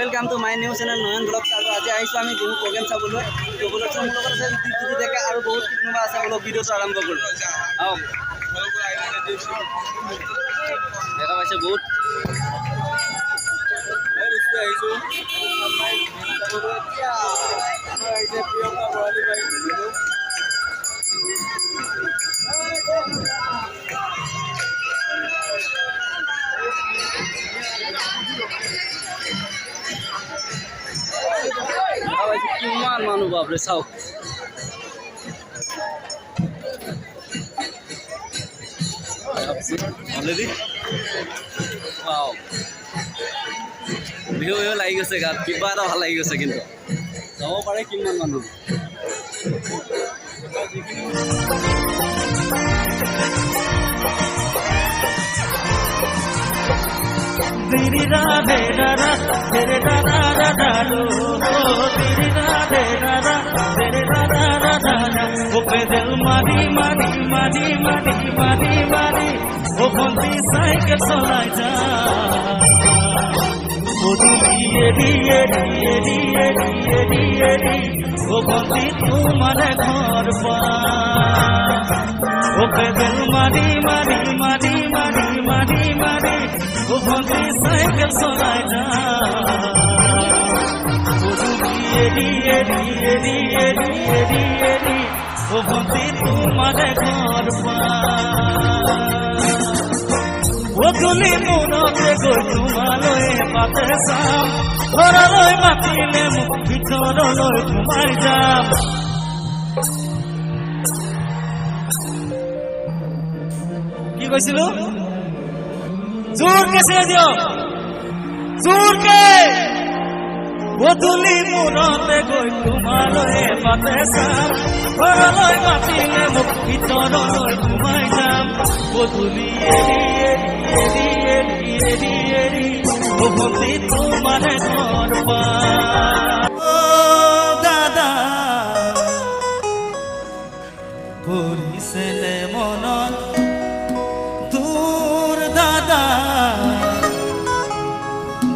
Welcome to my new channel Nayan blogs और आज iso आमी बिहु प्रोग्राम चाबोलै तो ब्लग्स मोर লগত আছে যদি দেখে আৰু বহুত কোনোবা আছে বলো ভিডিওটো আৰম্ভ কৰো আও দেখা পাইছে বহুত रुस्ते आइसो आइसे प्रियंका बराली भाई किमान मानु बाप रे साउ অলরেডি ওয়াও ভিউ লাগি গৈছে গাত কিবা এটা ভাল লাগি গৈছে কিন্তু যাব পাৰে কিমান মানুহ तेरी राधे राधा तेरे राधा राधा रो तेरी राधे राधा तेरे राधा राधा वो पैदल मारी मारी मारी मारी मारी मारी वो बंदी साइकिल चलाई जा वो दिए दिए दिए दिए दिए दिए दिए वो बंदी तुम्हारे घर पर वो पैदल मारी मारी मारी मारी मारी मारी वो बंदी साइकिल चलाई जा वो दिए दिए दिए दिए दिए दिए दिए वो बंदी तुम्हारे घर पर वो तुली मुनते गई तुम्हारे पाते साम घरলৈ মাতিলে মোক ভিতৰলৈ সোমাই যাম কি কৈছিলো জোৰকে ছে দিও জোৰকে वो तुली मुनते गई तुम्हारे पाते साम ঘৰলৈ মাতিলে মোক ভিতৰলৈ সোমাই যাম वो तुली वो बंदी तुम्हारे घर पर ओ दादा परिसेले मनत दूर दादा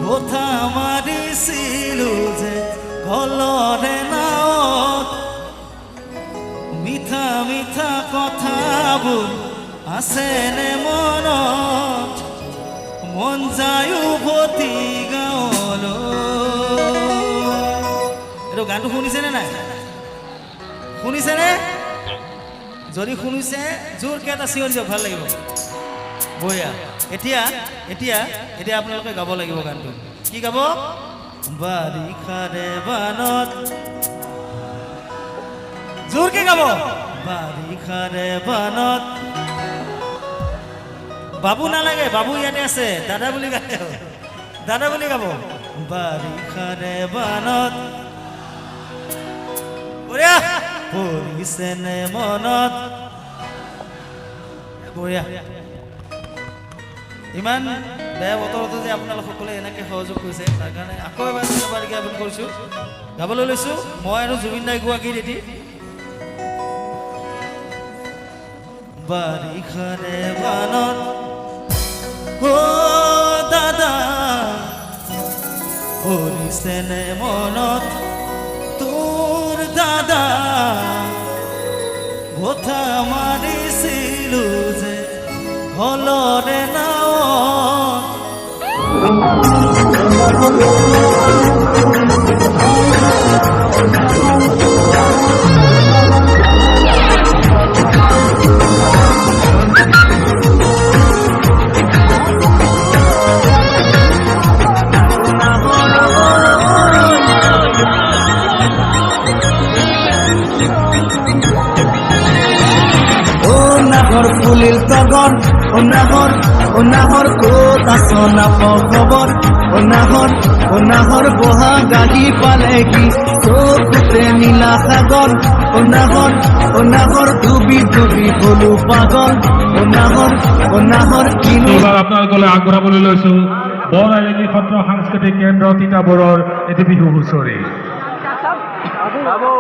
बोथा मारिसिलु जे गलरे नावत मिठा मिठा কথাবোৰ আছেনে মনত মন যায় উভতি গাঁৱলৈ এইটো গানটো শুনিছেনে নাই শুনিছেনে যদি শুনিছে জোৰকৈ এটা চিঞৰি দিয়ক ভাল লাগিব বঢ়িয়া এতিয়া এতিয়া এতিয়া আপোনালোকে গাব লাগিব গানটো কি গাব বাৰিষাৰে বানত জোৰকৈ গাব বাৰিষাৰে বানত বাবু নালাগে বাবু ইয়াতে আছে দাদা বুলি গাব দাদা বুলি গাব বাৰিষাৰে বানত বঢ়িয়া পৰিছেনে মনত বঢ়িয়া ইমান বেয়া বতৰতো যে আপোনালোক সকলে এনেকৈ সহযোগ কৰিছে তাৰ কাৰণে আকৌ এবাৰ ধন্যবাদ জ্ঞাপন কৰিছোঁ গাবলৈ লৈছোঁ মই আৰু জুবিন দাই গোৱা গীত এটি বাৰিষাৰে বানত ও দাদা পৰিছেনে মনত তোৰ দাদা কথা মাৰিছিলো যে হলৰে ফুলিল তগৰ অনাহৰ ক'ত আছ নাপ খবৰ অনাহৰ বহা গাড়ী পালে কি চকুতে নীলা সাগৰ অনাহৰ ডুবি ডুবি গলো পাগল অনাহৰ কিনি আপোনালোকলৈ আগবঢ়াবলৈ লৈছো বৰাইলেঙি সত্ৰ সাংস্কৃতিক কেন্দ্ৰ তিতাবৰৰ এটি বিহু হুঁচৰি बाबू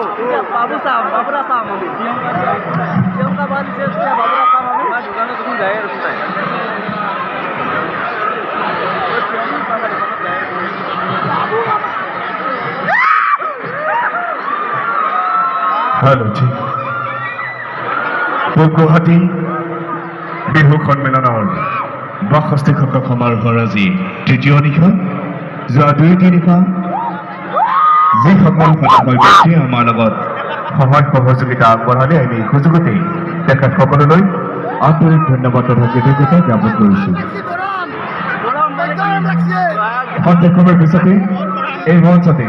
बाबू साहब बाबूरा साहब अभी प्रियंका बाली से बाबूरा साहब अभी मैं दुकान में तुम जाए बाबू হেল্ল' পূব গুৱাহাটী বিহু সন্মিলনৰ ৬২ সংখ্যক সমাৰোহৰ আজি তৃতীয় নিশা। যোৱা ২-৩ নিশা যিসকল সদাশয় ব্যক্তিয়ে আমাৰ লগত সহায় সহযোগিতা আগবঢ়ালে আমি এই সুযোগতে তেখেতসকললৈ আন্তৰিক ধন্যবাদ তথা কৃতজ্ঞতা জ্ঞাপন কৰিছোঁ। সন্ধিক্ষণৰ পিছতে এই মঞ্চতে